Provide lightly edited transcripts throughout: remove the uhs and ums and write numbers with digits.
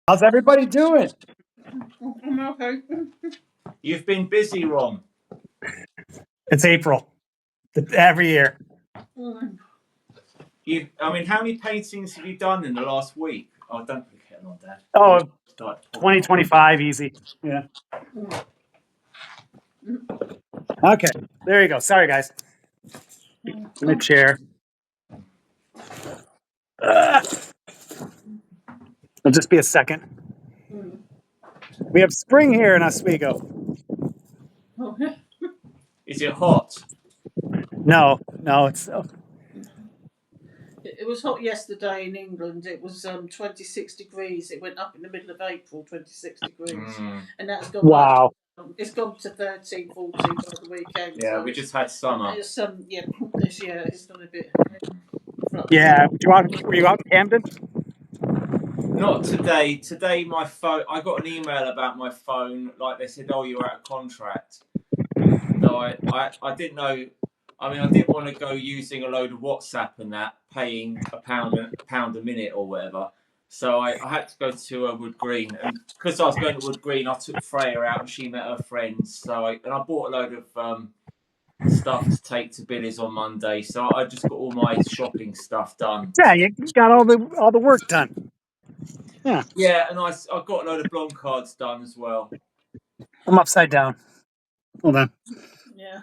How's everybody doing? I'm okay. You've been busy, Ron. It's April. Every year. I mean, how many paintings have you done in the last week? Oh, don't put a kettle on, Dad. Oh, Start 2025 easy. Yeah. Okay. There you go. Sorry, guys. In the chair. It'll just be a second. We have spring here in Oswego. Is it hot? No, it's It was hot yesterday in England. It was 26 degrees. It went up in the middle of April, 26 degrees. And that's gone wow. it's gone to 13, 14 by the weekend. Yeah, so we just had summer. it's this year it's done a bit. Yeah. Were you out in Camden? Not today. Today, my phone. I got an email about my phone. Like they said, "Oh, you're out of contract." So I didn't know. I mean, I didn't want to go using a load of WhatsApp and that, paying a pound a minute or whatever. So I had to go to Wood Green, and because I was going to Wood Green, I took Freya out and she met her friends. So I bought a load of stuff to take to Billy's on Monday. So I just got all my shopping stuff done. Yeah, you got all the work done. Yeah. Yeah, and I got a load of blonde cards done as well. I'm upside down. Hold on. Yeah.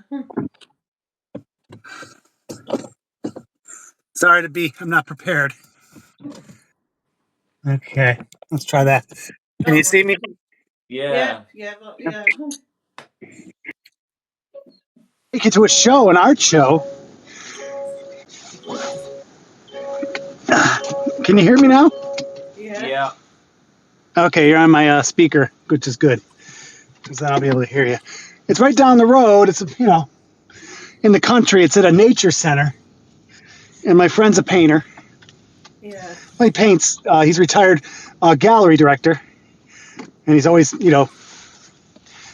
Sorry I'm not prepared. Okay, let's try that. Can you see me? Yeah. Take you to a show, an art show. Can you hear me now? Yeah. Okay, you're on my speaker, which is good, because then I'll be able to hear you. It's right down the road. It's, in the country. It's at a nature center. And my friend's a painter. Yeah. Well, he paints. He's retired gallery director. And he's always,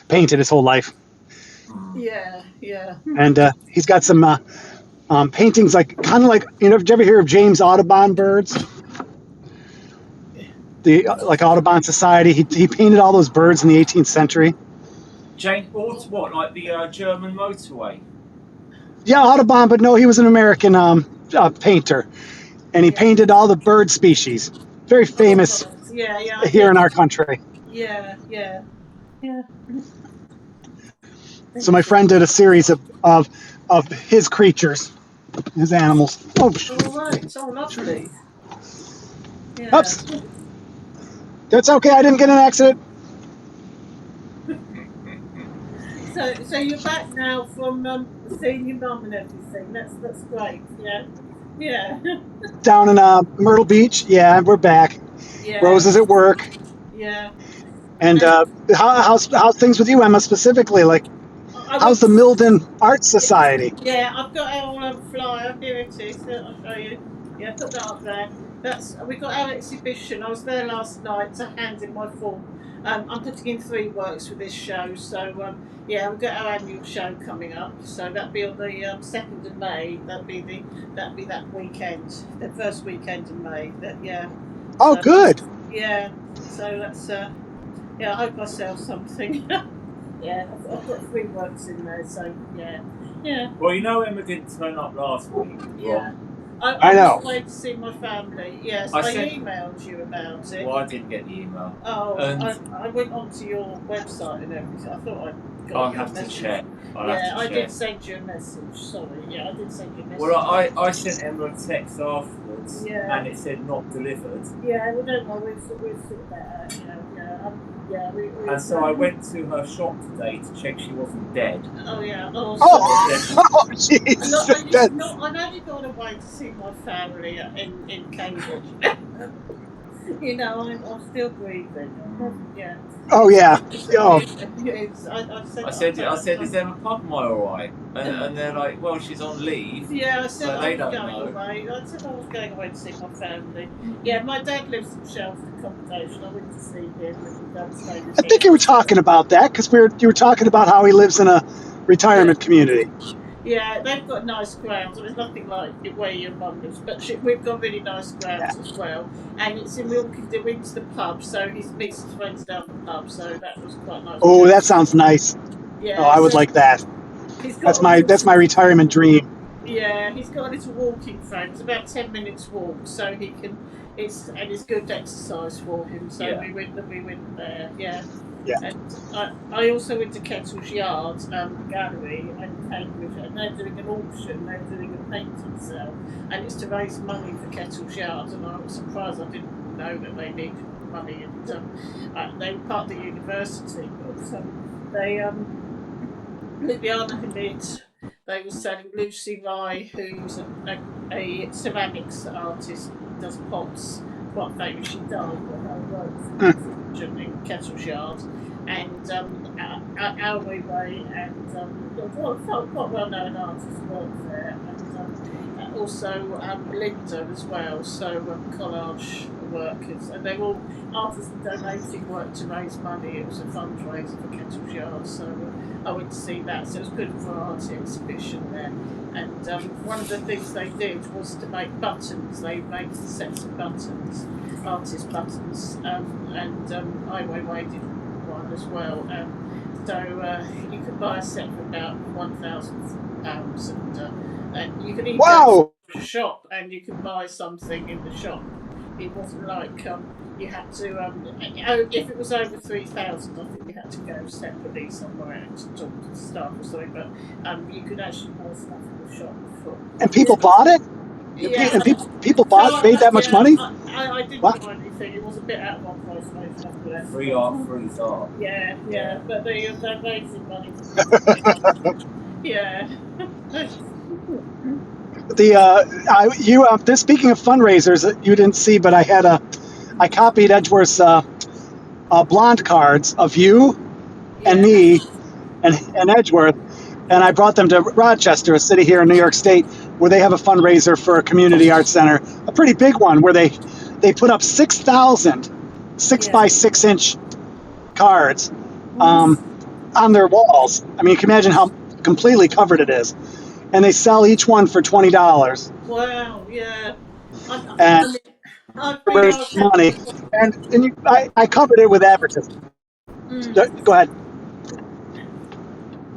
painted his whole life. Yeah. And he's got some paintings, kind of like, did you ever hear of James Audubon birds? Like Audubon Society. He painted all those birds in the 18th century. James what, like the German motorway? Yeah, Audubon, but no, he was an American painter. And he painted all the bird species. Very famous here in our country. Yeah. So my friend did a series of his creatures, his animals. All right. So lovely. Yeah. Oops. That's okay. I didn't get in an accident. So you're back now from seeing your mum and everything. That's great. Yeah. Down in Myrtle Beach. Yeah, we're back. Yeah. Rose is at work. Yeah. And how's things with you, Emma, specifically? Like, how's the Milden Art Society? Yeah, I've got our flyer. Here it is. I'll show you. Yeah, put that up there. We got our exhibition. I was there last night to hand in my form. I'm putting in 3 works for this show. So we've got our annual show coming up. So that'll be on the 2nd of May. That'll be that weekend, the first weekend in May. Oh, so, good. Yeah. So that's I hope I sell something. Yeah, I've got 3 works in there, so yeah. Well, Emma didn't turn up last week. Yeah. I know. I was away to see my family. Yes, I emailed you about it. Well, I didn't get the email. Oh, I went onto your website and everything. I thought I'll have to check. I did send you a message. Sorry. Yeah, I did send you a message. Well, I sent Emma a text afterwards, and it said not delivered. Yeah, well, don't worry, we'll sort that out. And so I went to her shop today to check she wasn't dead. Oh yeah. Oh, jeez. I've only gone away to see my family in Cambridge. I'm still breathing. Yeah. Oh yeah. I said, is Emma Pugmire all right? And they're like, well, she's on leave. Yeah, I said so I was going away. I said I was going away to see my family. Yeah, my dad lives in sheltered accommodation. I went to see him and don't stay with him. I think you were talking about that because you were talking about how he lives in a retirement community. Yeah, they've got nice grounds. There's nothing like it where your mum lives, but we've got really nice grounds as well. And it's in Milton Keynes, the pub, so he meets his friends down the pub. So that was quite nice. Oh, that sounds nice. Oh, Yeah, I would so like that. he's got That's a my walking. retirement dream. Yeah, he's got a little walking frame. It's about 10 minutes walk, so he can. It's good exercise for him. So Yeah. we went there. Yeah. Yeah. And I also went to Kettle's Yard gallery in Cambridge, and they're doing an auction. They're doing a painting sale, and it's to raise money for Kettle's Yard. And I was surprised I didn't know that they needed money, and they were part of the university, but they Ljubljana had it. They were selling Lucy Rye, who's a ceramics artist, does pots, quite famous. She died, but her works in the exhibition in Kettle's Yard. And Alway Ray and quite well known artists work there. And also Linda as well, so collage workers. And they're all artists donating work to raise money. It was a fundraiser for Kettle's Yard, so I went to see that. So it was good for our art exhibition there. And one of the things they did was to make buttons. They made sets of buttons, artist buttons, and Ai Weiwei did one as well. So you could buy a set for about £1,000, and you could even go to a shop and you could buy something in the shop. It wasn't like you had to. If it was over 3,000, I think you had to go separately somewhere to talk to the staff or something. But you could actually buy stuff in the shop for. And people bought it? Yeah, And people paid that much money? I didn't What? buy anything. It was a bit out of my price range, nevertheless. Free art, free thought. Yeah. But they're raising money. Yeah. Speaking of fundraisers, you didn't see, but I copied Edgeworth's blonde cards of you and me and Edgeworth, and I brought them to Rochester, a city here in New York State, where they have a fundraiser for a community arts center, a pretty big one, where they put up 6,000 by 6 inch cards on their walls. I mean, you can imagine how completely covered it is, and they sell each one for $20. Wow, yeah. And I've raised money, and I covered it with advertising. Go ahead.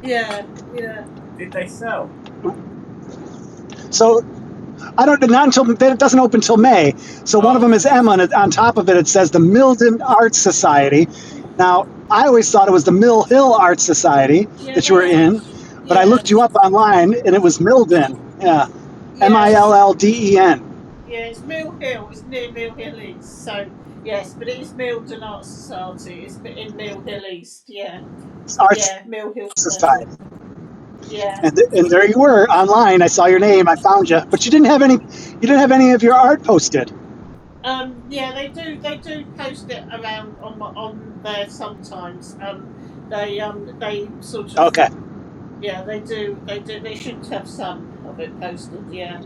Yeah. Did they sell? So I don't not until it doesn't open until May. So one of them is Emma, and on top of it it says the Milton Arts Society. Now I always thought it was the Mill Hill Arts Society that you were in, but I looked you up online and it was Milden. Yeah, Milden. Yeah, it's Mill Hill. It's near Mill Hill East. So yes, but it is Milton Arts Society. It's in Mill Hill East. Yeah. Arts Mill Hill Society. Yeah. And there you were online. I saw your name. I found you, but you didn't have any of your art posted. Yeah, they do. They do post it around on there sometimes. They sort of. Okay. Yeah, they do. They should have some of it posted. Yeah.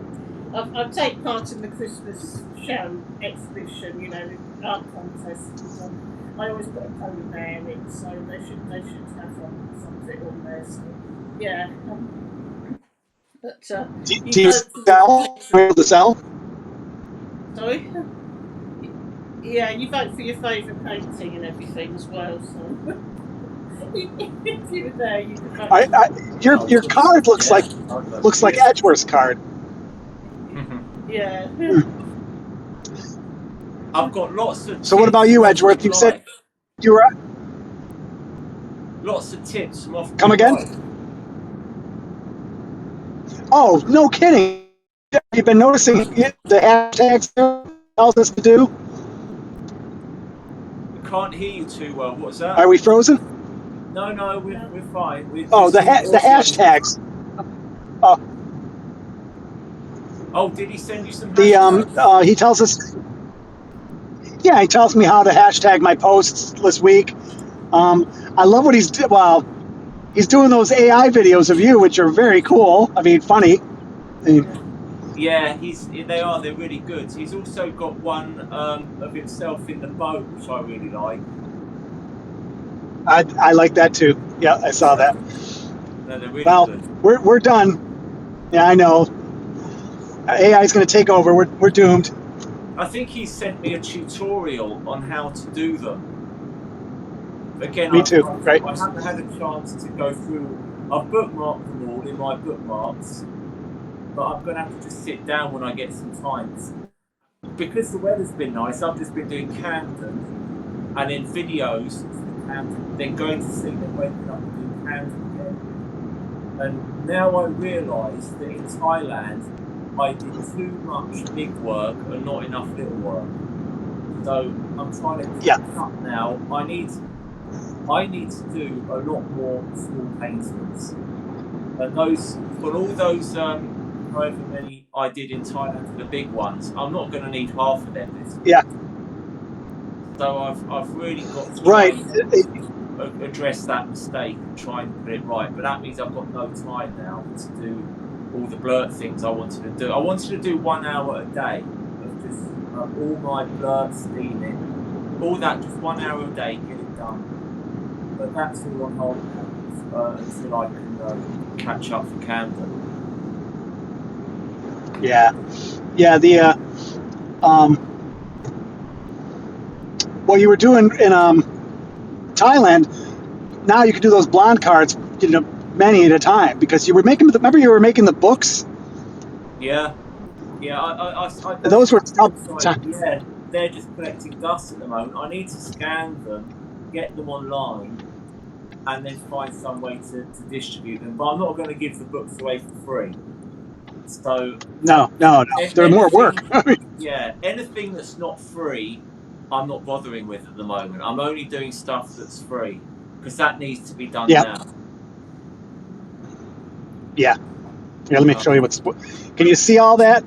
I take part in the Christmas show exhibition. The art contest. And, I always put a code there in, so they should have something on there. So yeah. But do you sell? Able to sell? Sorry. Yeah, you vote for your favourite painting and everything as well. So if you were there, you could vote. Your card looks like Edgeworth's card. Yeah. I've got lots of. So what about you, Edgeworth? You said you were. Lots of tips from off. Come again? Life. Oh, no kidding! You've been noticing the hashtags tells us to do. I can't hear you too well. What's that? Are we frozen? No, we're fine. The hashtags. Oh, did he send you some hashtags? He tells us. Yeah, he tells me how to hashtag my posts this week. I love what he's doing. Well, he's doing those AI videos of you, which are very cool. I mean, funny. Yeah, they're really good. He's also got one of himself in the boat, which I really like. I like that too. Yeah, I saw that. No, they're really good. We're done. Yeah, I know. AI is going to take over. We're doomed. I think he sent me a tutorial on how to do them. Again, Me too. Right. I haven't had a chance to go through. I've bookmarked them all in my bookmarks, but I'm going to have to just sit down when I get some time. Because the weather's been nice, I've just been doing Camden and then videos for Camden, then going to sleep, then waking up and doing Camden again. And now I realise that in Thailand, I did too much big work and not enough little work. So I'm trying to catch up now. I need to do a lot more small paintings. And those, for all those, however many I did in Thailand for the big ones, I'm not going to need half of them this year. Yeah. So I've really got to Right. address that mistake and try and put it right. But that means I've got no time now to do all the blurt things I wanted to do. I wanted to do 1 hour a day of just all my blurt steaming, all that, just 1 hour a day, get it done. But that's all on hold now until I can catch up for Camden. Yeah. What you were doing in Thailand, now you can do those blonde cards, many at a time, because you were making. Remember, you were making the books. Yeah. Those were tough. Yeah, they're just collecting dust at the moment. I need to scan them, get them online, and then find some way to distribute them. But I'm not going to give the books away for free. So No, they're more work. Yeah, anything that's not free, I'm not bothering with at the moment. I'm only doing stuff that's free because that needs to be done now. Yeah. Here, let me show you what's. Can you see all that?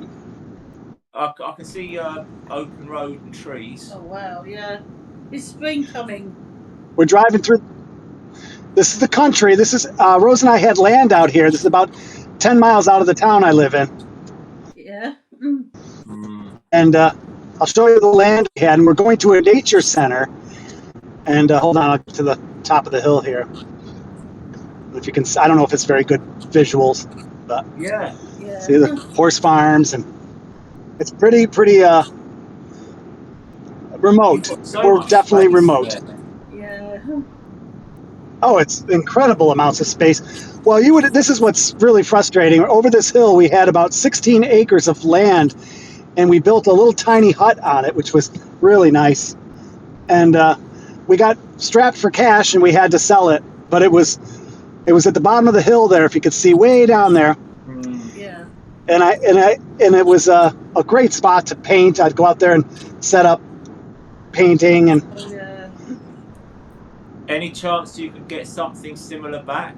I can see open road and trees. Oh wow, yeah. Is spring coming? We're driving through. This is the country. This is Rose and I had land out here. This is about 10 miles out of the town I live in. Yeah. And I'll show you the land we had. And we're going to a nature center. And hold on, I'll get to the top of the hill here. If you can, I don't know if it's very good visuals, but yeah. See the horse farms, and it's pretty remote. We're definitely remote. Yeah. Oh, it's incredible amounts of space. Well, this is what's really frustrating. Over this hill, we had about 16 acres of land, and we built a little tiny hut on it, which was really nice. And we got strapped for cash, and we had to sell it. But it was at the bottom of the hill there, if you could see way down there. Yeah. And it was a great spot to paint. I'd go out there and set up painting and. Yeah. Any chance you could get something similar back?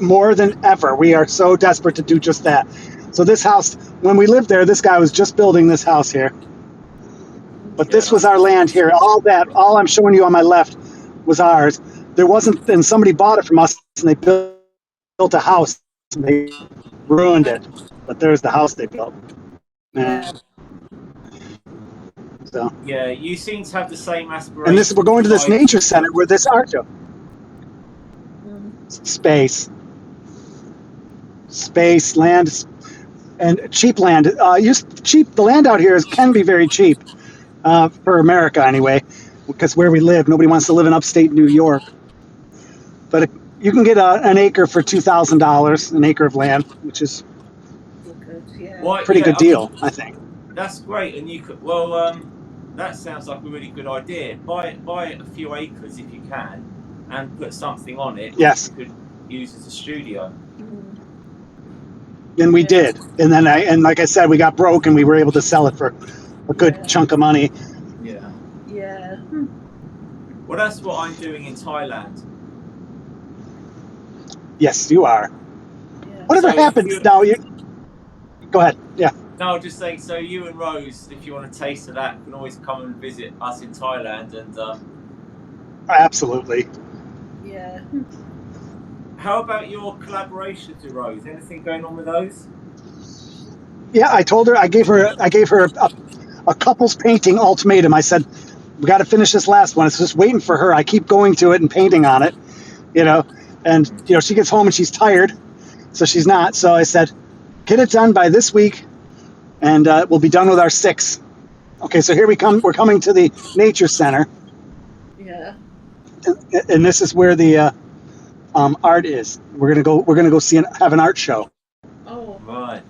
More than ever. We are so desperate to do just that. So this house, when we lived there, this guy was just building this house here. But this was our land here. All I'm showing you on my left was ours. There wasn't, and somebody bought it from us, and they built a house, and they ruined it. But there's the house they built. Yeah. So. Yeah, you seem to have the same aspiration. And we're going to this nature center where this art show. Space, land, and cheap land. The land out here can be very cheap for America anyway, because where we live, nobody wants to live in upstate New York. But you can get an acre for $2,000, an acre of land, which is a pretty good deal, I think. That's great, and you could. That sounds like a really good idea. Buy a few acres if you can, and put something on it. Yes. You could use as a studio. And we did, and then like I said, we got broke, and we were able to sell it for a good chunk of money. Yeah. Yeah. Well, that's what I'm doing in Thailand. Yes, you are. Yeah. Whatever happens now, you go ahead. Yeah. No, just saying. So you and Rose, if you want a taste of that, can always come and visit us in Thailand, and. Absolutely. Yeah. How about your collaborations with Rose? Anything going on with those? Yeah, I told her. I gave her a couples painting ultimatum. I said, we got to finish this last one. It's just waiting for her. I keep going to it and painting on it, and she gets home and she's tired, So she's not. So I said, get it done by this week, and we'll be done with our 6. Okay, so here we come. We're coming to the nature center, Yeah. and this is where the art is. We're gonna go. We're gonna go have an art show Oh. Right.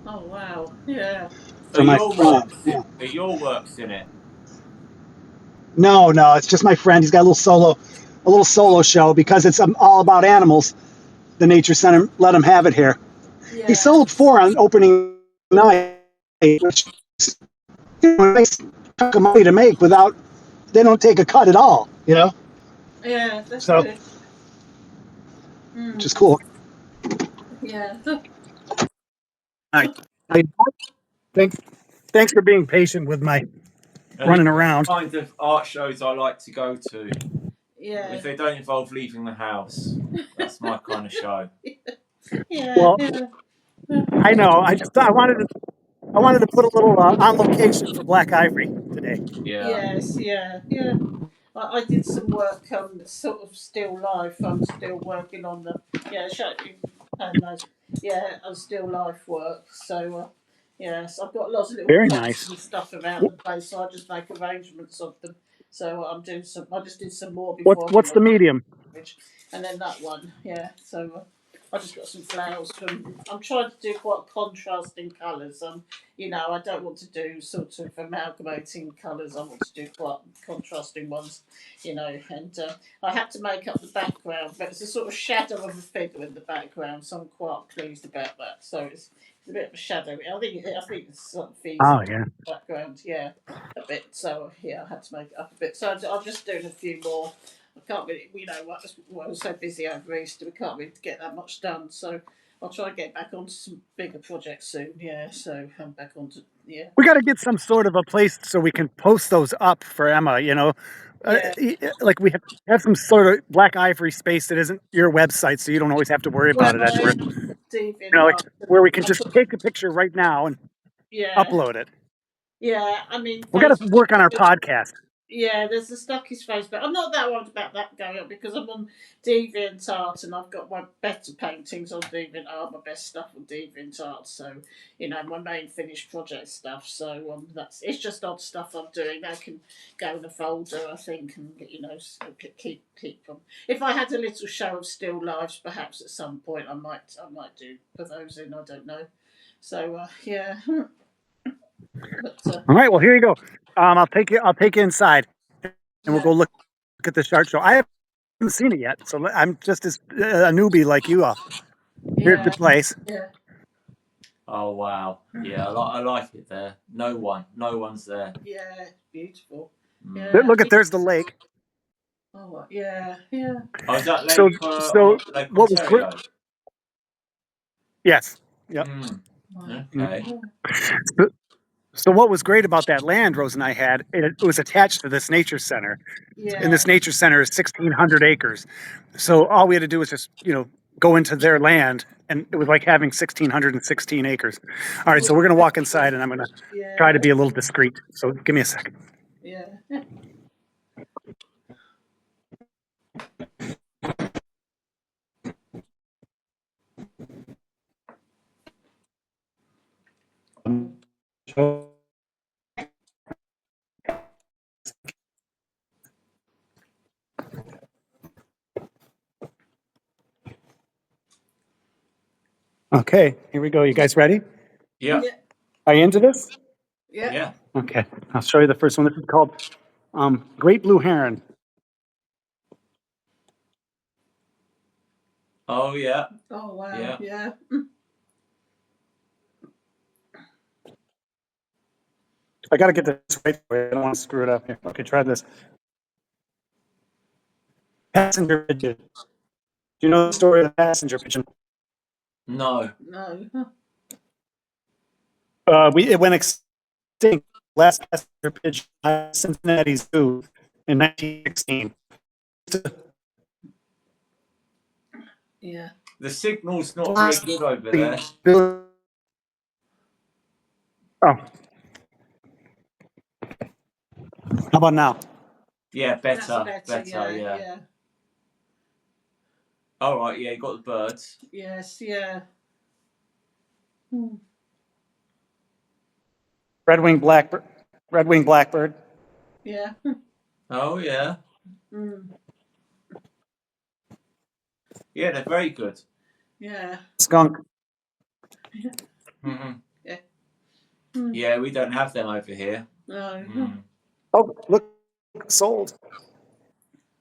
Oh wow. Yeah. Are for my your friend. works? Yeah. Are your works in it? No, no, it's just my friend. He's got a little solo show because it's all about animals. The nature center let him have it here. He Yeah. sold 4 on opening night, which is a nice chunk of money to make without. They don't take a cut at all. Yeah. That's So good. which Mm. is cool. Yeah. All right. Thanks. Thanks for being patient with my And these running around. kind of art shows I like to go to. Yeah. If they don't involve leaving the house, that's my kind of show. Yeah. Well, Yeah. I know. I wanted to put a little on location for Black Ivory today. Yeah. Yes. Yeah. Yeah. I did some work sort of still life. I'm still working on the and those on still life work. So yes, I've got lots of little Very props nice. and stuff around the place. So I just make arrangements of them. So I'm doing some. I just did some more before I did What's my the medium? fridge, and then that one. Yeah. So I just got some flowers from. I'm trying to do quite contrasting colours. I don't want to do sort of amalgamating colours. I want to do quite contrasting ones, And I had to make up the background, but it's a sort of shadow of a figure in the background, so I'm quite pleased about that. So it's a bit of a shadow. I think it's sort of feeds Oh into yeah. the background, yeah, a bit. So yeah, I had to make it up a bit. So I'm just doing a few more. I can't really, I was so busy over Easter, we can't really get that much done. So I'll try and get back onto some bigger projects soon. Yeah, so I'm back onto We got to get some sort of a place so we can post those up for Emma. yeah. Like we have some sort of Black Ivory space that isn't your website, so you don't always have to worry Well, about it. That's I where am deviant like art. where we can I just put, take a picture right now and yeah, upload it. yeah. I mean, We got to Facebook. work on our podcast. Yeah, there's the Stucky's Facebook. I'm not that worried about that going up because I'm on DeviantArt and I've got my better paintings on DeviantArt, my best stuff on DeviantArt. So, my main finished project stuff. So it's just odd stuff I'm doing. That can go in a folder, I think, and keep them. If I had a little show of still lives, perhaps at some point I might do put those in. I don't know. So yeah, but All right. Well, here you go. I'll take you inside, and we'll yeah, go look at the art show. I haven't seen it yet, so I'm just as a newbie like you are. Here's the yeah, place. yeah, Oh wow. Yeah, I like it there. No one's there. yeah. Beautiful. Mm. Yeah. Look at there's the lake. Oh, yeah, yeah, Oh, is that So Lake what was great? Ontario? Yes. Yep. Mm. wow, Okay. So what was great about that land Rose and I had, it was attached to this nature center, and yeah. this nature center is 1,600 acres. So all we had to do was just go into their land, and it was like having 1,616 acres. All right, Well, so we're gonna walk inside, and I'm gonna try to yeah, be a little discreet. So give me a second. yeah, Okay, here we go. You guys ready? Yeah. yeah, Are you into this? yeah. Yeah. Okay, I'll show you the first one. This is called Great Blue Heron. Oh yeah. Oh, wow, Yeah. yeah, I got to get this right. I don't want to screw it up here. Okay, try this. Passenger pigeon. Do you know the story of the passenger pigeon? No. no, It went extinct. Last passenger pigeon at Cincinnati Zoo in 1916. yeah. The signal's not very good over there. Oh, how about now? Yeah, That's better. better, Better, yeah, yeah. yeah. All right, yeah, you got the birds. Yes, yeah. Red-winged blackbird. Yeah. Oh yeah, Mm. yeah, they're very good. Yeah. Skunk. Mm-hmm. Yeah. Yeah, we don't have them over here. No. Mm. Oh, look, sold.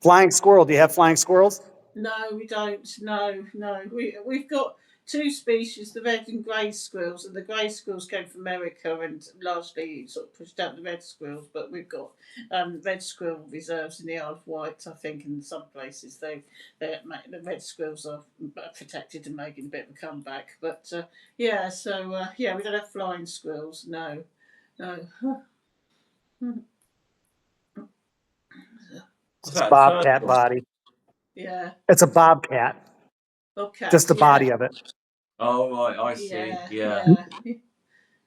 Flying squirrel. Do you have flying squirrels? No, we don't. No, no. We've got two species, the red and grey squirrels, and the grey squirrels came from America and largely sort of pushed out the red squirrels. But we've got red squirrel reserves in the Isle of Wight. I think in some places the red squirrels are protected and making a bit of a comeback. But yeah, so yeah, we don't have flying squirrels. No, no. What's that? Bobcat Turtle. body. Yeah. It's a bobcat. Bobcats. Just the Yeah. body of it. Oh right, I see. Yeah. Yeah. Yeah.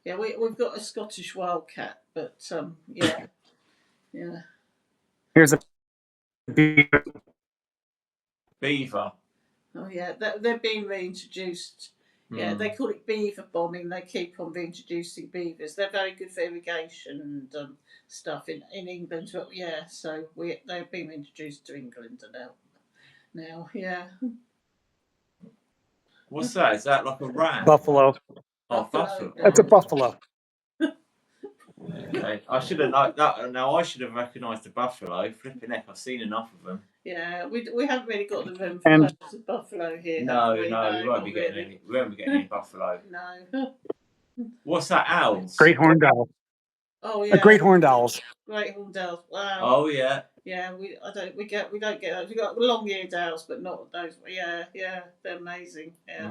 Yeah, we've got a Scottish wildcat, but yeah, yeah, Here's a beaver. Beaver. oh yeah, they're being reintroduced. Yeah, they call it beaver bombing. They keep on reintroducing beavers. They're very good for irrigation and stuff in England. But yeah, so they're being introduced to England now. Yeah, What's that? Is that like a ram? Buffalo. Oh, buffalo. That's a buffalo. Okay, I should have known that. Now I should have recognised the buffalo. Flipping heck, I've seen enough of them. Yeah, we haven't really got the room for And loads of buffalo here. No, have we? we won't not be getting really. any. We won't be getting any buffalo. No. What's that? Owls. great horned owl. Oh A yeah, great horned owls. great horned owls. Wow. Oh yeah. Yeah, we don't get those. We got long-eared owls, but not those. Yeah, yeah, they're amazing. Yeah,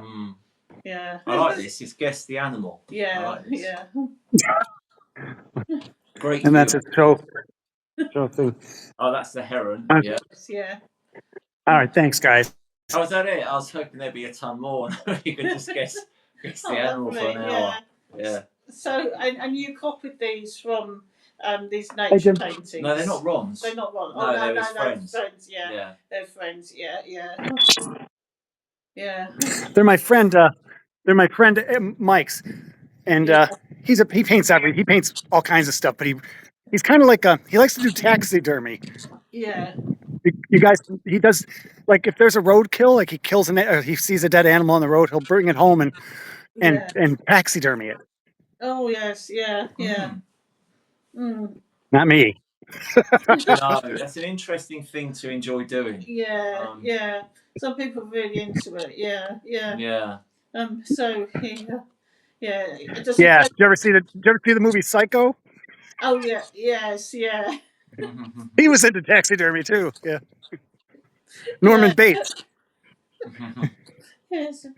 yeah. I like this. It's guess the animal. I Yeah, like this. yeah, Great. And that's view. its show thing. Oh, that's the heron. Yeah. yeah. All right, thanks, guys. Oh, is that it? I was hoping there'd be a ton more. You could just guess the animal for an hour. Yeah. So, and you copied these from these nature paintings? No, they're not Ron's. They're not Ron. No, they're his friends. friends. Yeah, they're friends. Yeah, yeah, yeah. They're my friend. They're my friend Mike's, and he paints all kinds of stuff. But he's kind of like he likes to do taxidermy. Yeah. You guys, he does like if there's a roadkill, like he sees a dead animal on the road, he'll bring it home and taxidermy it. Oh yes, yeah, yeah. Not me. No, that's an interesting thing to enjoy doing. Yeah, yeah. Some people are really into it. Yeah, yeah. Yeah. So yeah. Did you ever see the movie Psycho? Oh yeah, yes, yeah. He was into taxidermy too. Yeah. Norman Bates. It's a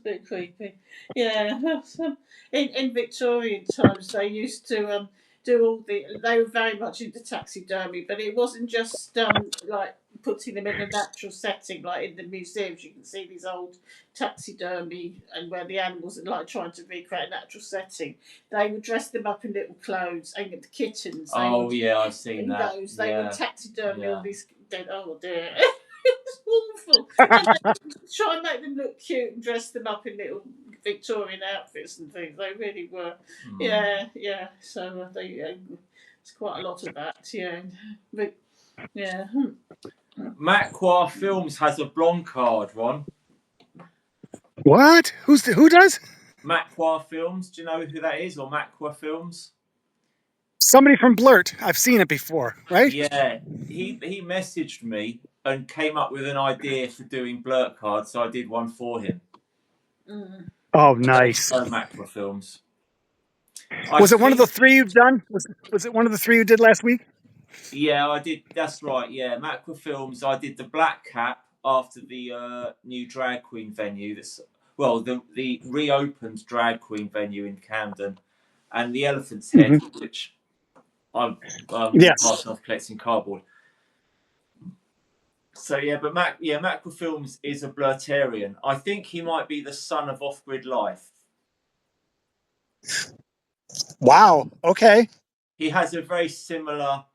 bit creepy. Yeah, in Victorian times they used to do they were very much into taxidermy, but it wasn't just like putting them in a natural setting, like in the museums. You can see these old taxidermy and where the animals are like trying to recreate a natural setting. They would dress them up in little clothes, and the kittens. I've seen that. They would taxidermy all these dead. Oh dear. It's awful. And try and make them look cute and dress them up in little Victorian outfits and things. They really were. Yeah, yeah. So it's quite a lot of that. Yeah, but yeah. Macquarie Films has a blonde card, Ron. What? Who does? Macquarie Films. Do you know who that is, or Macquarie Films? Somebody from Blurt. I've seen it before, right? Yeah. He messaged me and came up with an idea for doing Blurt cards, so I did one for him. Oh, nice. Macquarie Films. Was it one of the three you've done? Was it one of the three you did last week? Yeah, I did. That's right. Yeah, Macquarie Films. I did the Black Cap after the new drag queen venue. The reopened drag queen venue in Camden, and the Elephant's Head, which I'm part of collecting cardboard. So yeah, but Macquarie Films is a Blurtarian. I think he might be the son of Off Grid Life. Wow. Okay. He has a very similar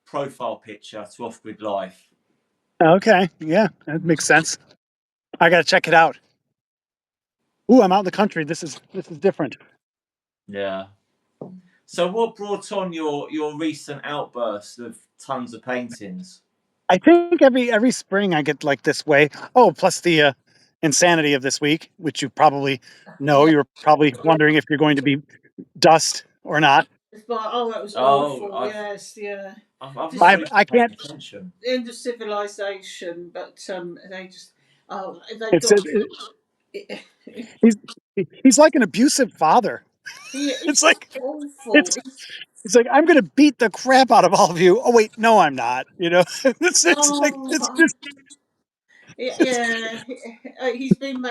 profile picture to Off Grid Life. Okay, yeah, that makes sense. I got to check it out. Ooh, I'm out in the country. This is different. Yeah. So, what brought on your recent outburst of tons of paintings? I think every spring I get like this way. Oh, plus the insanity of this week, which you probably know. Yeah, You're probably yeah. wondering if you're going to be dust or not. It's like, oh, that was Oh, awful. Yes, yeah. I've not Just really I paid can't. attention. end of civilization, but they just they've It's got. he's he's like an abusive father. It's It's just like awful. it's it's like I'm going to beat the crap out of all of you. Oh wait, no, I'm not. It's like it's Oh, just it's, yeah. He's been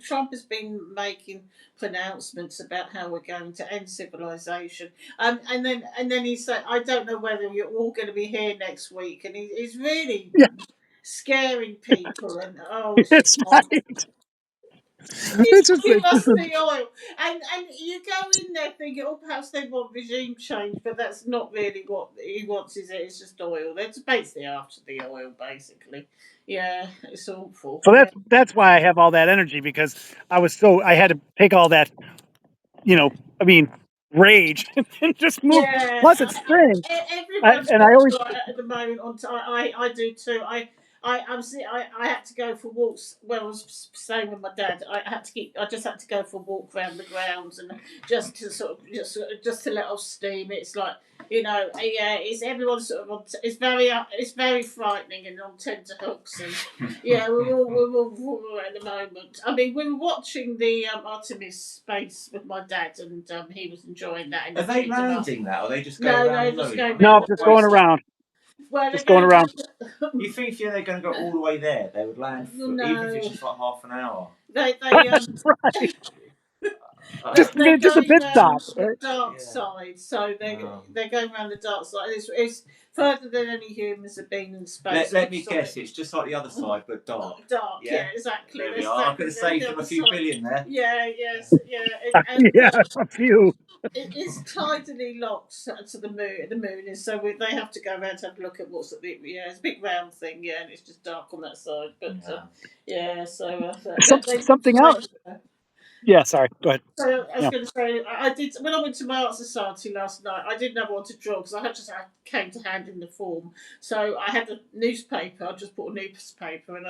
Trump has been making pronouncements about how we're going to end civilization, and then he said, "I don't know whether you're all going to be here next week," and he's really yeah, scaring people, and it's just it's right. he's giving It's us just the oil, and you go in there thinking, oh, perhaps they want regime change, but that's not really what he wants. Is it? It's just oil. They're basically after the oil, basically. Yeah, it's awful. so Yeah, that's why I have all that energy because I had to take all that you know I mean rage and just move. yeah. Plus it's spring, Everyone's and got I always at the moment. I do too. I had to go for walks. Well, I was staying with my dad. I just had to go for a walk around the grounds and just to sort of just to let off steam. It's like yeah. It's everyone sort of. It's very frightening and on tenterhooks and yeah. We're all at the moment. I mean, we were watching the Artemis space with my dad, and he was enjoying that, and Are it they cheered him up. landing that, or are they just going No, around no, the just moon? going no round. just Well, going around, Well, they're just going going around. you think if they're going to go all the way there, they would land, even if it's no, just like half an hour? they Right, they're, they're just a going pit stop. round the dark Yeah. side, so Um, they're going round the dark side. It's further than any humans have been in space. let me guess, it's just like the other side, but dark. Dark, yeah, Yeah, exactly. there we That's are. I exactly could have saved the them a other few side. billion there. Yeah, yes, yeah, and Yeah, a few. it is tidally locked to the moon. The moon is so they have to go around to have a look at what's at the yeah. It's a big round thing, yeah, and it's just dark on that side. But Yeah. yeah, so they Something else. Yeah, sorry. Go ahead. So I was Yeah. going to say, I did when I went to my art society last night. I didn't know what to draw because I came to hand in the form. So I had a newspaper. I just bought a newspaper and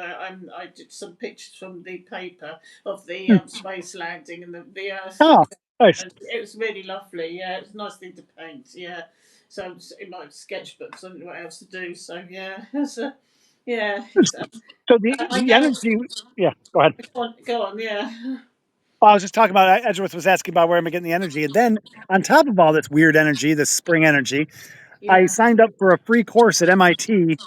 I did some pictures from the paper of the Hmm. space landing and the Earth, Oh, nice. and it was really lovely. Yeah, it was a nice thing to paint. Yeah, so it was in my sketchbook because I didn't know what else to do. So yeah, so yeah, So the I the go energy. Yeah, go ahead. go on. Yeah, I was just talking about Edgeworth was asking about where am I getting the energy, and then on top of all this weird energy, this spring energy, I yeah. signed up for a free course at MIT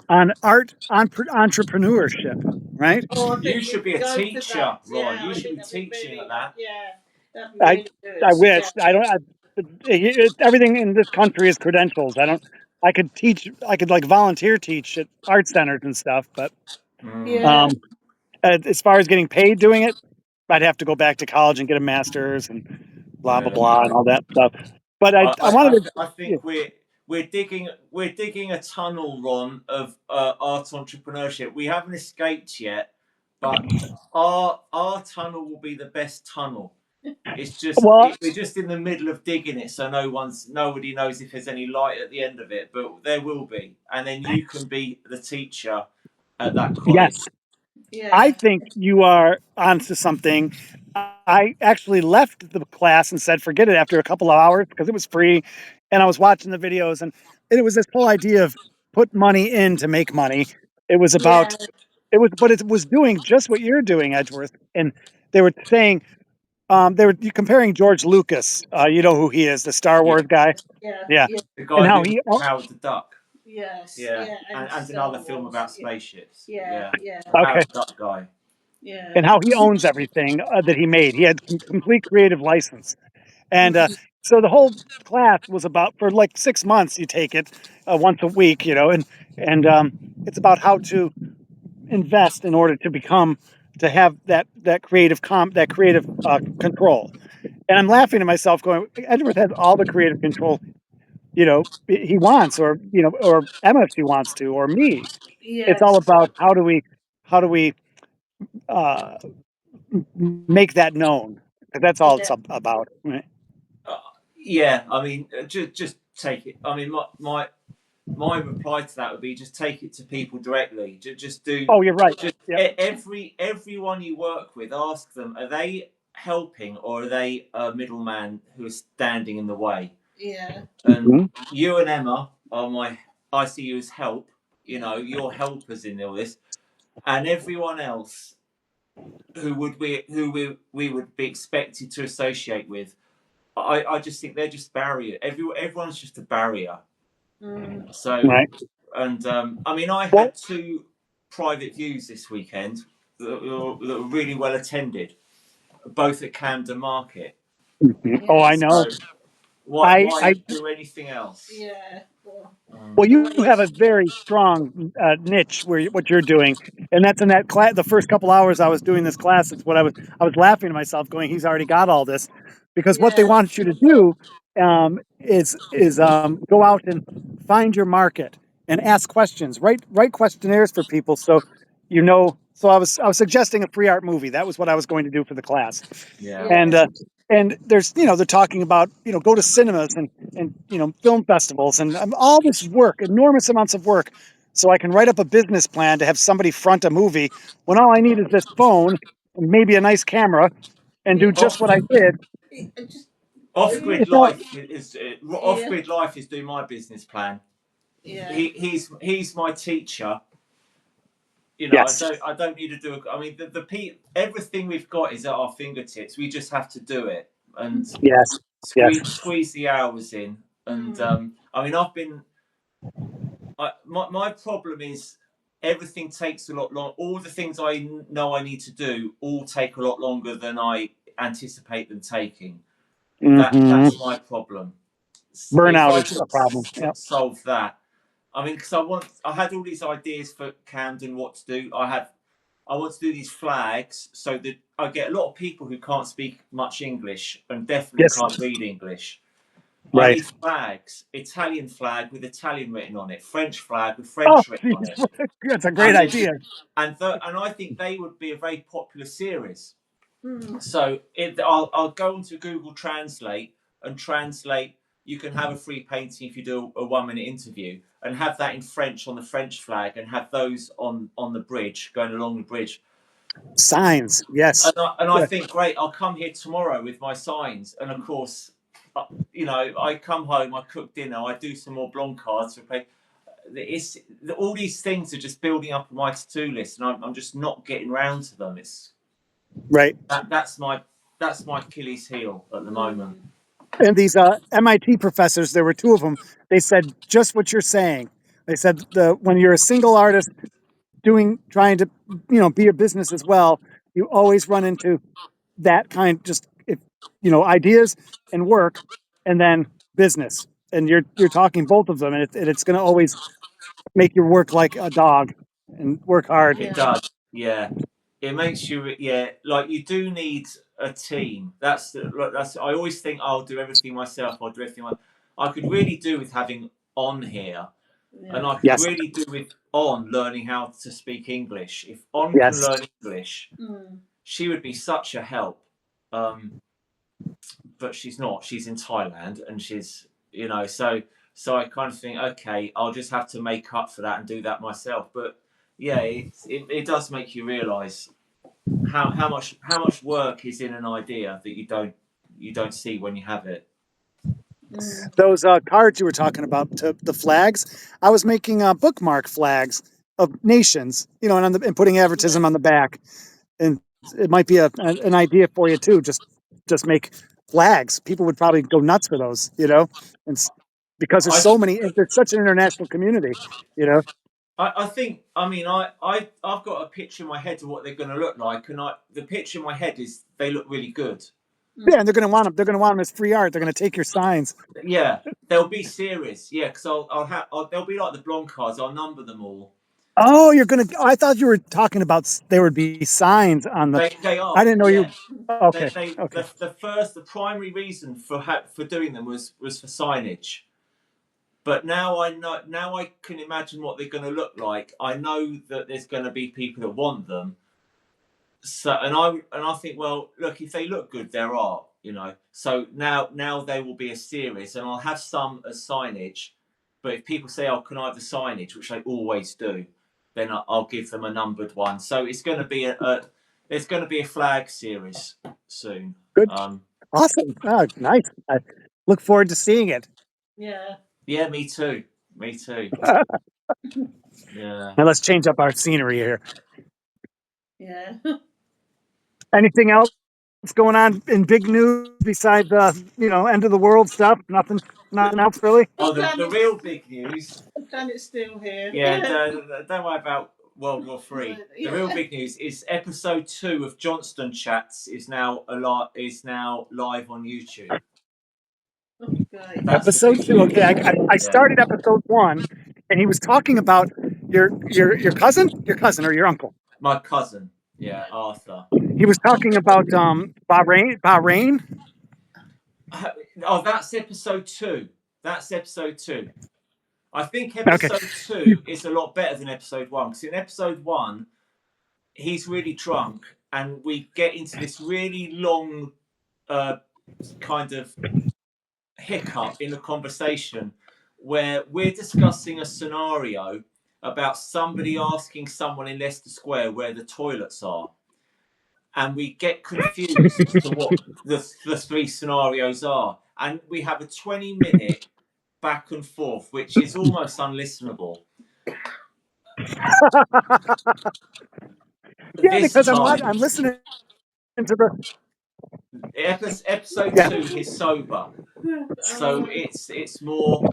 on entrepreneurship. Right? Oh, I You think you should be a go for teacher, that. Roy. Yeah, You I should think be that'd be teaching at really, that. yeah, that'd be I really good. I Yeah, wish I don't. Everything in this country is credentials. I don't. I could teach. I could like volunteer teach at art centers and stuff, but Mm. yeah, um, as far as getting paid doing it, I'd have to go back to college and get a master's and blah blah Yeah. blah and all that stuff. But I wanted to. I Yeah. think we're digging a tunnel, Ron, of art entrepreneurship. We haven't escaped yet, but our tunnel will be the best tunnel. Well, We're just in the middle of digging it, so nobody knows if there's any light at the end of it, but there will be, and then you can be the teacher at that college. yes, I yeah, think you are onto something. I actually left the class and said, forget it after a couple of hours because it was free. And I was watching the videos, and it was this whole idea of put money in to make money. It was yeah, about, but it was doing just what you're doing, Edgeworth. And they were saying, they were comparing George Lucas. You know who he is, the Star Yeah, Wars guy. yeah, Yeah. yeah, the And guy how who Howard the Duck. yes, Yeah, yeah, and and Star another film Wars. about Yeah, spaceships. yeah, Yeah, yeah, the okay. Howard Duck guy. yeah, And how he owns everything that he made. He had complete creative license. And so the whole class was about for like 6 months. You take it once a week, and it's about how to invest in order to become to have that creative control. And I'm laughing to myself, going, Edward has all the creative control he wants, or or Emma if she wants to, or me. It's Yeah. all about how do we uh, make that known. 'Cause that's all it's Yeah. about. Right? Uh, yeah, I mean, just take it. I mean, my reply to that would be just take it to people directly. Just do Oh, you're right. just Yep. everyone you work with, ask them, are they helping or are they a middleman who is standing in the way? Yeah. And Mhm. you and Emma are my, I see you as help. You know, you're helpers in all this, and everyone else who we would be expected to associate with. I just think they're just barrier. Everyone's just a barrier. Mm. So, Right. and I mean, I Well. had two private views this weekend that were really well attended, both at Camden Market. Mhm. Oh, I Yes. know. So why I why I do anything else? Yeah. Well, Well, the you have a ways. very strong niche where what you're doing, and that's in that class. The first couple hours I was doing this class, it's what I was laughing to myself, going, "He's already got all this," because what they Yeah. want you to do is go out and find your market and ask questions, write questionnaires for people, so you know. So I was suggesting a free art movie. That was what I was going to do for the class, Yeah. and Yeah. there's they're talking about go to cinemas and film festivals and all this work, enormous amounts of work, so I can write up a business plan to have somebody front a movie when all I need is this phone and maybe a nice camera and do Yeah. just Off what I did. Just. off Yeah. grid It's all life is off Yeah. grid life is doing my business plan. Yeah. He's my teacher. You know, yes, I don't need to do. I mean, everything we've got is at our fingertips. We just have to do it and yes, yes, squeeze the hours in. And Mm. I mean, my problem is everything takes a lot long. All the things I know I need to do all take a lot longer than I anticipate them taking. hmm That's my problem. If burnout I is a could problem. Yeah. solve that, I mean, because I had all these ideas for Camden, what to do. I want to do these flags so that I get a lot of people who can't speak much English and definitely Yes, can't read English. I right. need flags, Italian flag with Italian written on it, French flag with Oh, French written on geez. it, That's a great and they idea. just and I think they would be a very popular series. Mm. So I'll go onto Google Translate and translate. You can have a free painting if you do a 1 minute interview, and have that in French on the French flag, and have those on the bridge going along the bridge. Signs. Yes. And I Yeah. think, great, I'll come here tomorrow with my signs, and of course, I come home, I cook dinner, I do some more blonde cards for play. It's all these things are just building up on my to-do list, and I'm just not getting round to them. It's Right. that's my Achilles heel at the moment. Mm. And these MIT professors, there were two of them. They said just what you're saying. They said when you're a single artist trying to be a business as well, you always run into that kind, just if ideas and work, and then business, and you're talking both of them, and it's going to always make you work like a dog and work hard. It Yeah. does, yeah. It makes you, yeah. Like, you do need a team. That's. I always think I'll do everything myself. I'll do everything. I could really do with having On here, and Yeah. I could Yes, really do with On learning how to speak English. If On can yes. learn English, Mm. she would be such a help. Um, but she's not. She's in Thailand, and so I kind of think, okay, I'll just have to make up for that and do that myself. But yeah, it does make you realise how much work is in an idea that you don't see when you have it. Mm. Those cards you were talking about, the flags. I was making bookmark flags of nations, and putting Yeah. advertism on the back. And it might be an idea for you too. Just make flags. People would probably go nuts for those, and because there's I so many. There's such an international community, you know. I think, I mean, I've got a picture in my head of what they're going to look like, and the picture in my head is they look really good. Yeah, and Mm. they're going to want them. They're going to want them as free art. They're going to take your signs. Yeah, they'll be serious. Yeah, because they'll be like the blonde cards. I'll number them all. Oh, you're going to. I thought you were talking about there would be signs on the. They I are, didn't know yeah. you. Okay, okay. The primary reason for doing them was for signage. But now I know. Now I can imagine what they're going to look like. I know that there's going to be people that want them. So and I think, well, look, if they look good, they're art, you know. So now they will be a series, and I'll have some as signage. But if people say, "Oh, can I have the signage?" which they always do, then I'll give them a numbered one. So it's going to be there's going to be a flag series soon. Good. Awesome. Oh, nice. I look forward to seeing it. Yeah. Yeah, me too. Me too. Yeah. Now let's change up our scenery here. Yeah. Anything else going on in big news besides end of the world stuff? Nothing else really? Oh, the real big news. The planet's still here. Yeah, don't worry about World War Three. The real big news is episode 2 of Johnston Chats is now live on YouTube. Okay. That's Episode 2. Okay, I started episode 1, and he was talking about your cousin, or your uncle. My cousin, yeah, Arthur. He was talking about Bahrain. Oh, that's episode 2. That's episode 2. I think episode 2 is a lot better than episode 1, because in episode 1, he's really drunk, and we get into this really long kind of hiccup in the conversation where we're discussing a scenario about somebody asking someone in Leicester Square where the toilets are. And we get confused as to what the 3 scenarios are. And we have a 20-minute back and forth, which is almost unlistenable. Yeah, because I'm listening to the episode 2 is sober, so it's more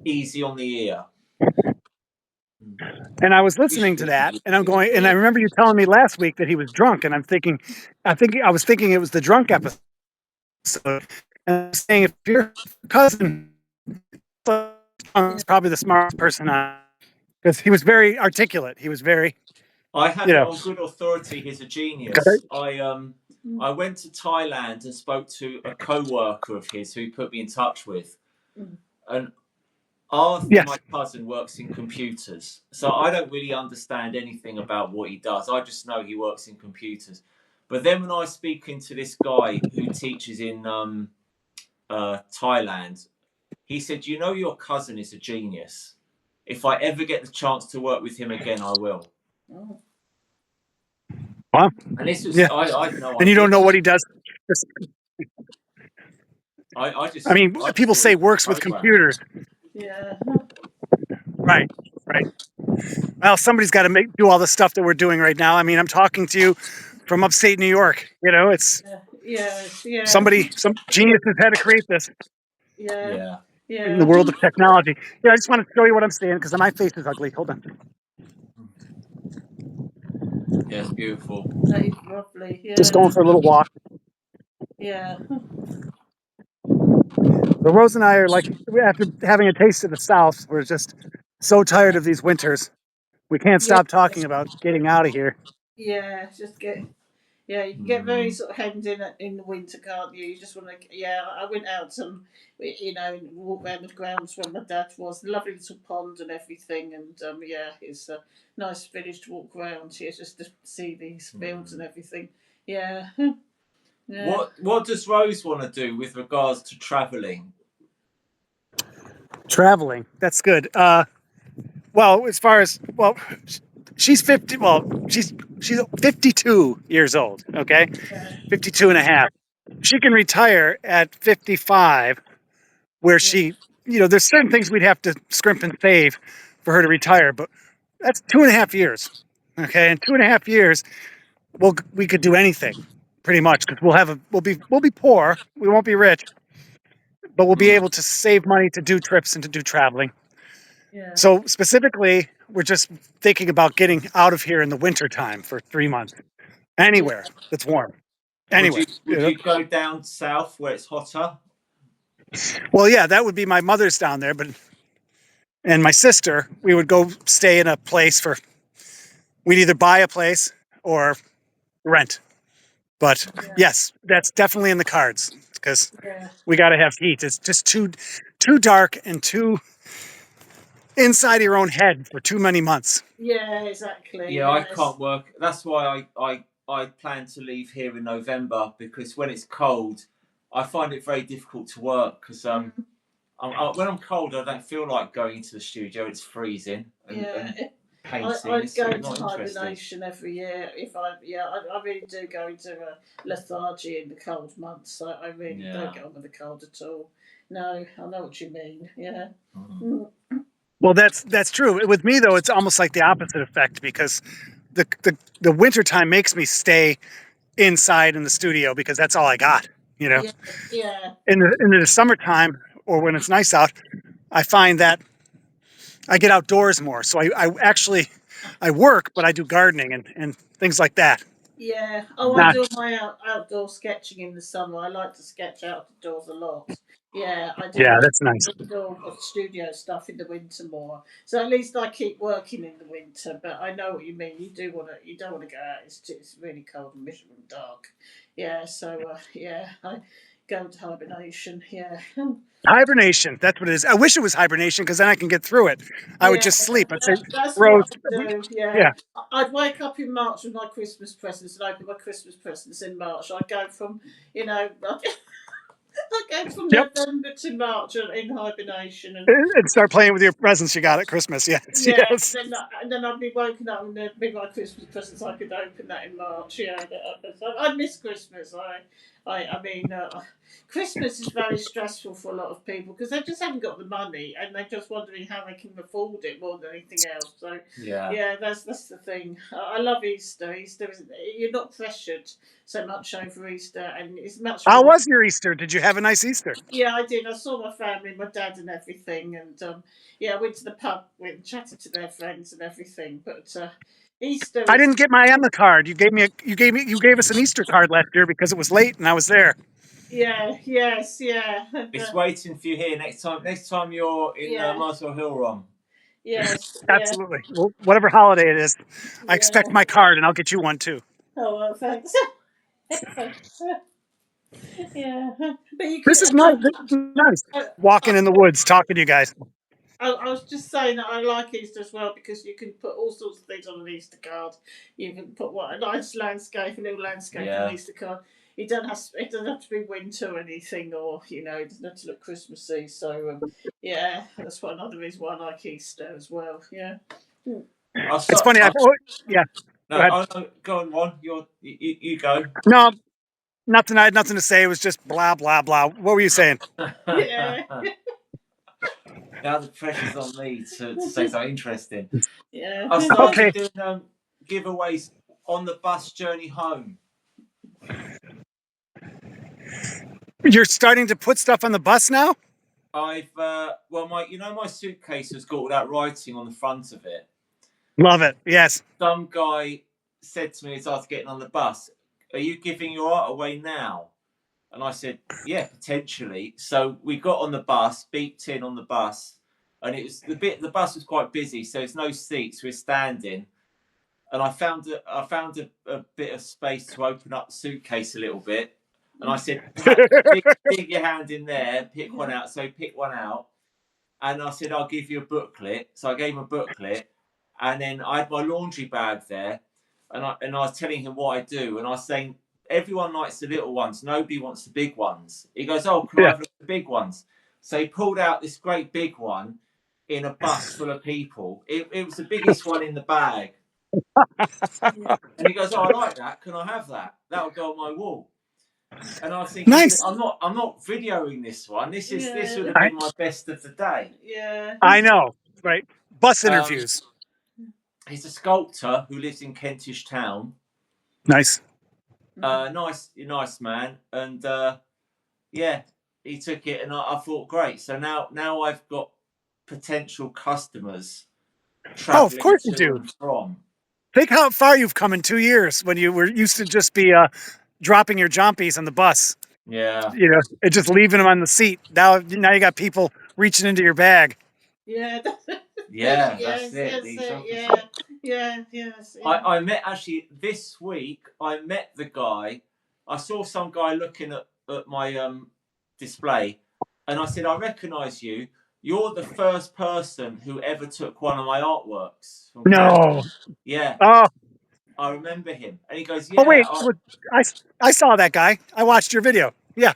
easy on the ear. And I was listening to that, and I'm going, and I remember you telling me last week that he was drunk, and I was thinking it was the drunk episode. And I'm saying, if your cousin is probably the smartest person on, because he was very articulate. He was very. I have it on good authority. He's a genius. I went to Thailand and spoke to a co-worker of his who put me in touch with, and Arthur, my cousin, works in computers, so I don't really understand anything about what he does. I just know he works in computers. But then when I was speaking to this guy who teaches in Thailand, he said, "You know, your cousin is a genius. If I ever get the chance to work with him again, I will." Wow. And this was, I know. And you don't know what he does. I mean, people say works with computers. Yeah. Right. Well, somebody's got to do all the stuff that we're doing right now. I mean, I'm talking to you from upstate New York. You know, it's some geniuses had to create this. Yeah. In the world of technology. Yeah, I just want to show you what I'm saying because my face is ugly. Hold on. Yeah, it's beautiful. That is lovely. Yeah. Just going for a little walk. Yeah. So Rose and I are like, after having a taste of the South, we're just so tired of these winters. We can't stop talking about getting out of here. Yeah, you can get very sort of hemmed in the winter, can't you? You just want to. Yeah, I went out and walked around the grounds where my dad was. Lovely little pond and everything, and it's a nice village to walk around. Yeah, just to see these fields and everything. Yeah. Yeah. What does Rose want to do with regards to travelling? Traveling, that's good. Well, as far as she's 50. Well, she's 52 years old. Okay, 52 and a half. She can retire at 55, where she, there's certain things we'd have to scrimp and save for her to retire, but that's 2.5 years. Okay, in 2.5 years, we could do anything, pretty much, because we'll be poor. We won't be rich, but we'll be able to save money to do trips and to do traveling. Yeah. So specifically, we're just thinking about getting out of here in the wintertime for 3 months, anywhere that's warm. Anywhere. Would you go down south where it's hotter? Well, yeah, that would be my mother's down there, and my sister, we would go stay in a place we'd either buy a place or rent. But yes, that's definitely in the cards because we got to have heat. It's just too dark and too inside your own head for too many months. Yeah, exactly. Yeah, I Yes. can't work. That's why I plan to leave here in November, because when it's cold, I find it very difficult to work because when I'm cold, I don't feel like going into the studio. It's freezing and painting. I'd It's go not into interesting. hibernation every year if I really do go into a lethargy in the cold months. I really don't get on with the cold at all. No, I know what you mean. Yeah. Mhm. Well, that's true. With me though, it's almost like the opposite effect because the winter time makes me stay inside in the studio because that's all I got. You know, Yeah, yeah, in the summertime or when it's nice out, I find that I get outdoors more. So I actually I work, but I do gardening and things like that. yeah. Oh, I Not do my outdoor sketching in the summer. I like to sketch outdoors a lot. Yeah, I do yeah, my that's nice. indoor studio stuff in the winter more. So at least I keep working in the winter. But I know what you mean. You don't want to go out. It's really cold and miserable and dark. Yeah. So yeah, I go into hibernation. Yeah. Hibernation. That's what it is. I wish it was hibernation because then I can get through it. I would Yeah, just sleep. I'd say, that's Rose, what I do. Yeah, yeah. I'd wake up in March with my Christmas presents and open my Christmas presents in March. I'd go from, I go from Yep. November to March in hibernation, and And start playing with your presents you got at Christmas. Yes, yeah, yes. and then I'd be woken up and there'd be my Christmas presents. I could open that in March. Yeah, I miss Christmas. I mean, Christmas is very stressful for a lot of people because they just haven't got the money and they're just wondering how they can afford it more than anything else. So yeah, that's the thing. I love Easter. Easter isn't you're not pressured so much over Easter, and it's much How more. was your Easter? Did you have a nice Easter? Yeah, I did. I saw my family, my dad, and everything, and yeah, I went to the pub, went and chatted to their friends and everything. But Easter I is didn't get my Emma card. You gave us an Easter card last year because it was late and I was there. yeah, yes, yeah, and, It's waiting for you here next time. Next time you're in yeah, Muswell Hill, Ron. yes, yeah, Absolutely. Well, whatever holiday it is, I expect yeah. my card and I'll get you one too. Oh well, thanks. Thanks. Yeah, but you can. This is nice. This is nice. I, Walking in the woods, talking to you guys. I was just saying that I like Easter as well because you can put all sorts of things on an Easter card. You can put a nice landscape, a little landscape on an Easter card. It doesn't have to be winter or anything, or it doesn't have to look Christmassy. So yeah, that's what another reason why I like Easter as well. Yeah. It's funny. Yeah. Go ahead. No, go on, Ron. You go. No, nothing. I had nothing to say. It was just blah blah blah. What were you saying? Yeah. Now the pressure's on me to say something interesting. Yeah. I started Okay. doing giveaways on the bus journey home. You're starting to put stuff on the bus now? I've my suitcase has got all that writing on the front of it. Love it. Yes. Some guy said to me as I was getting on the bus, "Are you giving your art away now?" And I said, "Yeah, potentially." So we got on the bus, beeped in on the bus, and it was the bus was quite busy, so there's no seats. We're standing, and I found a bit of space to open up the suitcase a little bit, and I said, "Stick your hand in there, pick one out." So he picked one out, and I said, "I'll give you a booklet." So I gave him a booklet, and then I had my laundry bag there, and I was telling him what I do, and I was saying, everyone likes the little ones, nobody wants the big ones. He goes, "Oh, can I Yeah. have the big ones?" So he pulled out this great big one in a bus full of people. It was the biggest one in the bag. And he goes, "Oh, I like that. Can I have that? That'll go on my wall." And I was thinking, Nice. I'm not videoing this one. This would have I, been my best of the day. Yeah. I know. Right. Bus Um, interviews. he's a sculptor who lives in Kentish Town. Nice. Nice man. And yeah, he took it, and I thought, great. So now I've got potential customers Oh, of traveling course you to do. and from. Think how far you've come in 2 years when you were used to just be dropping your jumpies on the bus. Yeah. And just leaving them on the seat. Now you got people reaching into your bag. Yeah. Yeah, Yes. that's it. Yes. These officers. Yeah. Yeah. Yes. Yeah. I met actually this week. I met the guy. I saw some guy looking at my display, and I said, "I recognise you. You're the first person who ever took one of my artworks from No. Yeah, Oh. I remember him. And he goes, Oh yeah, wait. I saw that guy. I watched your video. Yeah.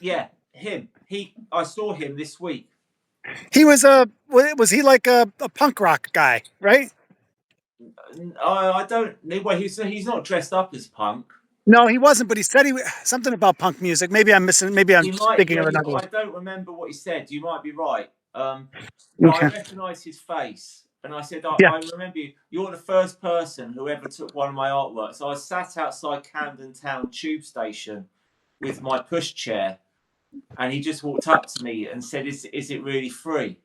yeah, him. I saw him this week. He was was he like a punk rock guy, right? I don't. Well, he's not dressed up as punk. No, he wasn't. But he said something about punk music. Maybe I'm missing. Maybe I'm He might. thinking Yeah, of another one. I don't remember what he said. You might be right. But I Okay. recognised his face, and I said, Yeah. I remember you. You're the first person who ever took one of my artworks. So I sat outside Camden Town Tube Station with my pushchair, and he just walked up to me and said, "Is it really free?"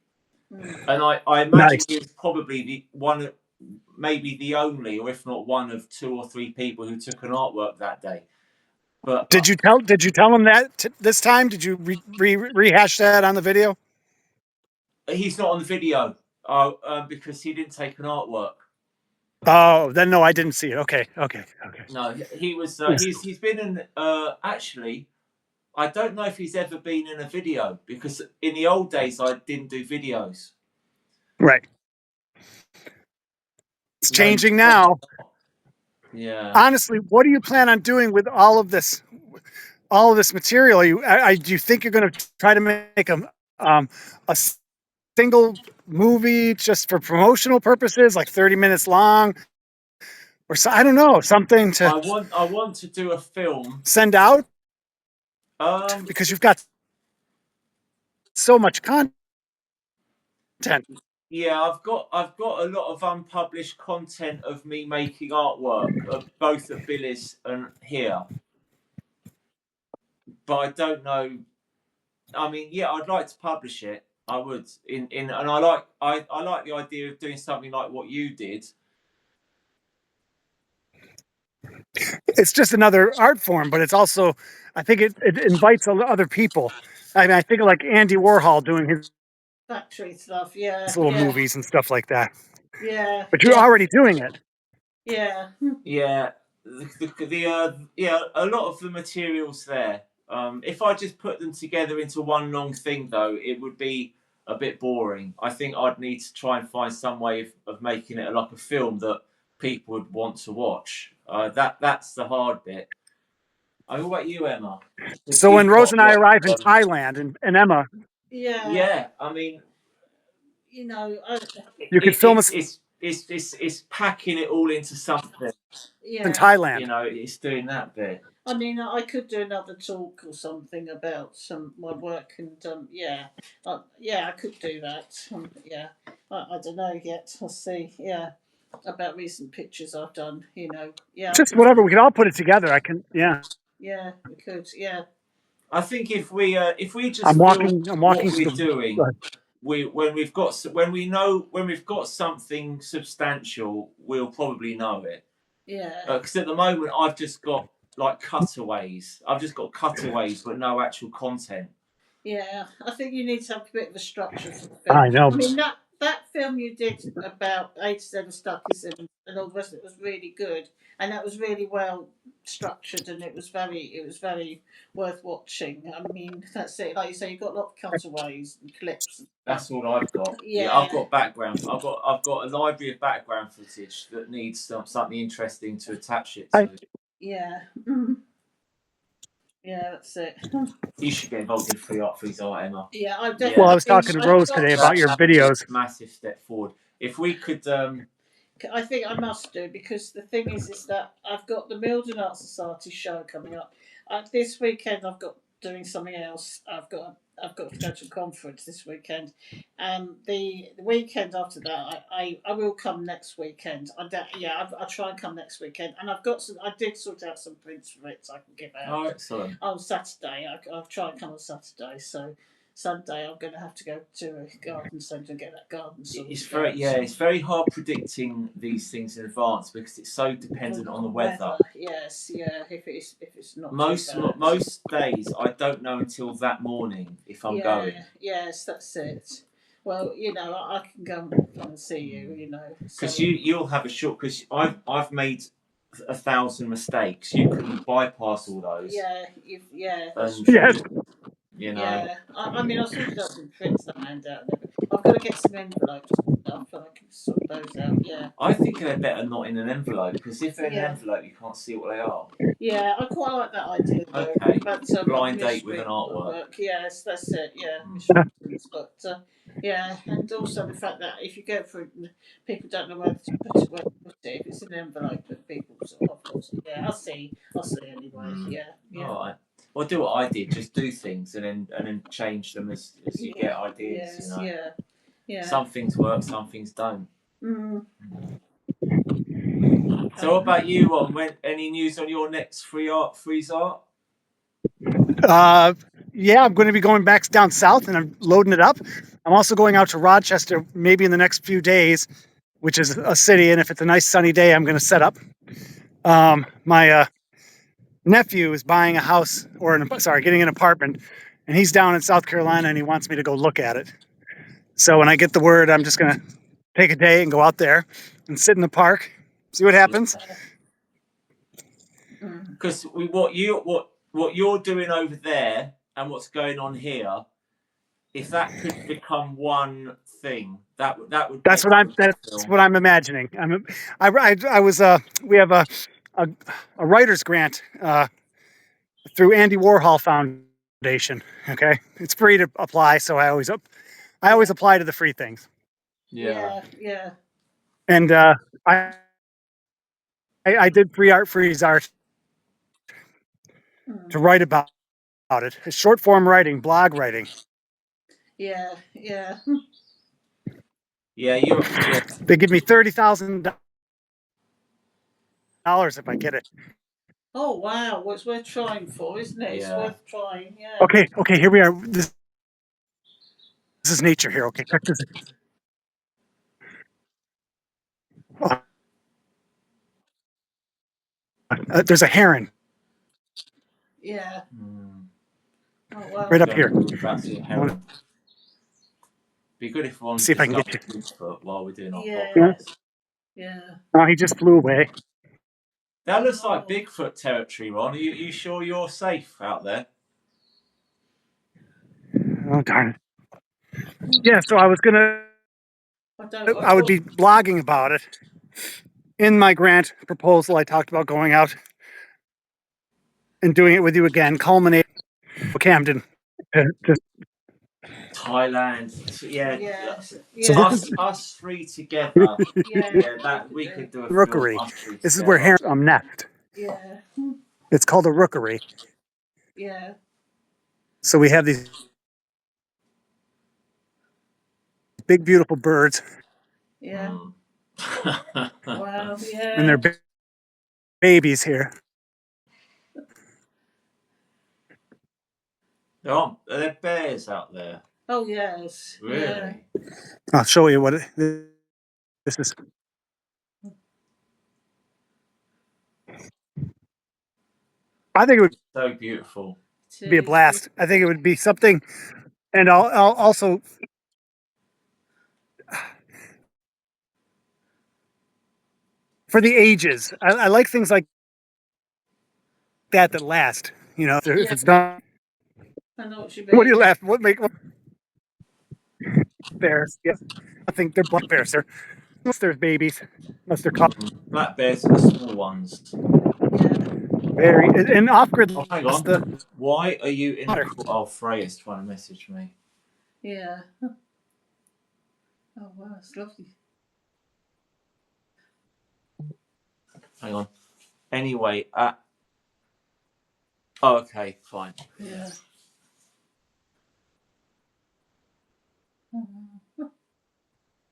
And I imagine Nice. he was probably the one, maybe the only, or if not one of 2 or 3 people who took an artwork that day. But Did you tell him that this time? Did you rehash that on the video? he's not on the video because he didn't take an artwork. Oh, then no, I didn't see it. Okay. No, he was. He's been in. Actually, I don't know if he's ever been in a video because in the old days I didn't do videos. Right. It's changing now. Yeah. Honestly, what do you plan on doing with all of this material? Do you think you're going to try to make a single movie just for promotional purposes, like 30 minutes long, or so? I don't know, something to I want to do a film. send out Um. because you've got so much content. Yeah, I've got a lot of unpublished content of me making artwork, both at Billy's and here. But I don't know. I mean, yeah, I'd like to publish it. I would. And I like the idea of doing something like what you did. It's just another art form, but it's also, I think it invites other people. I mean, I think of like Andy Warhol doing his Factory stuff. Yeah. little movies and stuff like that. Yeah. But you're already doing it. Yeah. Yeah, yeah, a lot of the materials there. If I just put them together into one long thing, though, it would be a bit boring. I think I'd need to try and find some way of making it like a film that people would want to watch. That's the hard bit. I mean, what about you, Emma? So when Rose and I arrive in Thailand, and Emma, yeah, I mean, you know, you could film us it's packing it all into something. yeah. in Thailand. You know, it's doing that bit. I mean, I could do another talk or something about my work, and yeah, I could do that. Yeah, I don't know yet. I'll see. Yeah, about recent pictures I've done. You know, yeah, Just whatever. We could all put it together. I can. Yeah. Yeah, we could. Yeah. I think if we just I'm walking what we're to doing, when we've got something substantial, we'll probably know it. Yeah. Because at the moment, I've just got like cutaways. I've just got cutaways, but no actual content. Yeah, I think you need to have a bit of a structure for the film. I know. I mean, that film you did about A to Z of Stuckism and all the rest of it was really good, and that was really well structured, and it was very worth watching. I mean, that's it. Like you say, you've got a lot of cutaways and clips. That's all I've got. Yeah. I've got background. I've got a library of background footage that needs something interesting to attach it to. Yeah. Yeah, that's it. You should get involved in free art, Emma. Yeah, I definitely. Well, I was talking to Rose today about your videos. Massive step forward. If we could, I think I must do, because the thing is that I've got the Mildon Art Society show coming up. This weekend I've got doing something else. I've got to go to a conference this weekend, and the weekend after that I will come next weekend. I'll try and come next weekend, and I've got some. I did sort out some prints for it, so I can give out. Oh, excellent! On Saturday, I'll try and come on Saturday. So Sunday I'm going to have to go to a garden centre and get that garden sorted. It's very hard predicting these things in advance because it's so dependent on the weather. Yes, yeah. If it's not most days, I don't know until that morning if I'm going. Yes, that's it. Well, you know, I can go and see you. You know, because you'll have a short. Because I've made 1,000 mistakes. You couldn't bypass all those. Yeah, And Yes. you know. Yeah. I mean, I sorted out some prints that I hand out and everything. I've got to get some envelopes and stuff, and I can sort those out. Yeah. I think they're better not in an envelope, because if they're in an Yeah. envelope, you can't see what they are. Yeah, I quite like that idea though. Okay. But Blind date with an artwork. work. Yes, that's it. Yeah, mystery prints. But yeah, and also the fact that if you go for it, people don't know where to put it. Where to put it. If it's in an envelope, that people sort of yeah, I'll see. I'll see anyway. Yeah, yeah. All right. Well, do what I did. Just do things and then change them as you get ideas. Yes, You know. yeah, yeah. Some things work, some things don't. Mm. So, what about you, Ron? Any news on your next freeze art? Yeah, I'm going to be going back down south and I'm loading it up. I'm also going out to Rochester maybe in the next few days, which is a city. And if it's a nice sunny day, I'm going to set up. My nephew is buying a house getting an apartment, and he's down in South Carolina and he wants me to go look at it. So when I get the word, I'm just going to take a day and go out there and sit in the park, see what happens. Because what you're doing over there and what's going on here, if that could become one thing, that would That's what I'm imagining. We have a writer's grant through Andy Warhol Foundation. Okay, it's free to apply, so I always apply to the free things. Yeah, yeah. And I did freeze art to write about it. It's short form writing, blog writing. Yeah, yeah. Yeah, They give me $30,000 if I get it. Oh wow, well, it's worth trying for, isn't it? It's Yeah. worth trying. Yeah. Okay, here we are. This is nature here. Okay, check this. There's a heron Yeah. Oh wow. right up here. That's a heron. Be good if Ron See if I can get you. Bigfoot while we're doing our Yeah. podcast. Yeah. Oh, he just flew away. That looks like Bigfoot territory, Ron. Are you sure you're safe out there? Oh darn it. Yeah, so I would be blogging about it. In my grant proposal, I talked about going out and doing it with you again, culminate Camden. Thailand. Yeah. Yeah. Us three together. Yeah. That we could do a Rookery. film. Us three This is where herons nest. Yeah. It's called a rookery. Yeah. So we have these big, beautiful birds. Yeah. Wow. Yeah. And they're babies here. Are there bears out there? Oh yes. Really? Yeah. I'll show you what this is. I think it would so beautiful. Be a blast. I think it would be something, and I'll also for the ages. I like things like that last. You know, if it's done. I know what you mean. What do you laugh? What bears? Yes, I think they're black bears. Unless they're babies, unless they're black bears are the small ones. Yeah. And off grid. Oh, hang on. Why are you in the call? Oh, Freya's trying to message me. Yeah. Oh wow, it's lovely. Hang on. Anyway, oh, okay, fine. Yeah.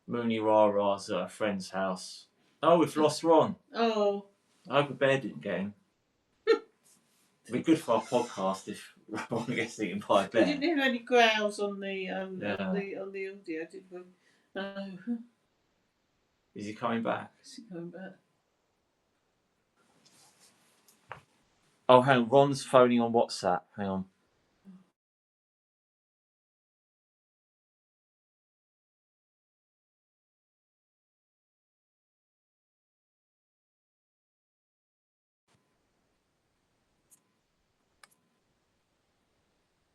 Mooney Rah-Rah's at a friend's house. Oh, we've lost Ron. Oh. I hope a bear didn't get him. It'd be good for our podcast if Ron gets eaten by a bear. We didn't hear any growls on the on the audio, did we? No. Is he coming back? Is he coming back? Oh, hang on. Ron's phoning on WhatsApp. Hang on.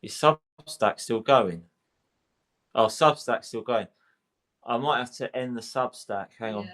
Is Substack still going? Oh, Substack's still going. I might have to end the Substack. Hang on.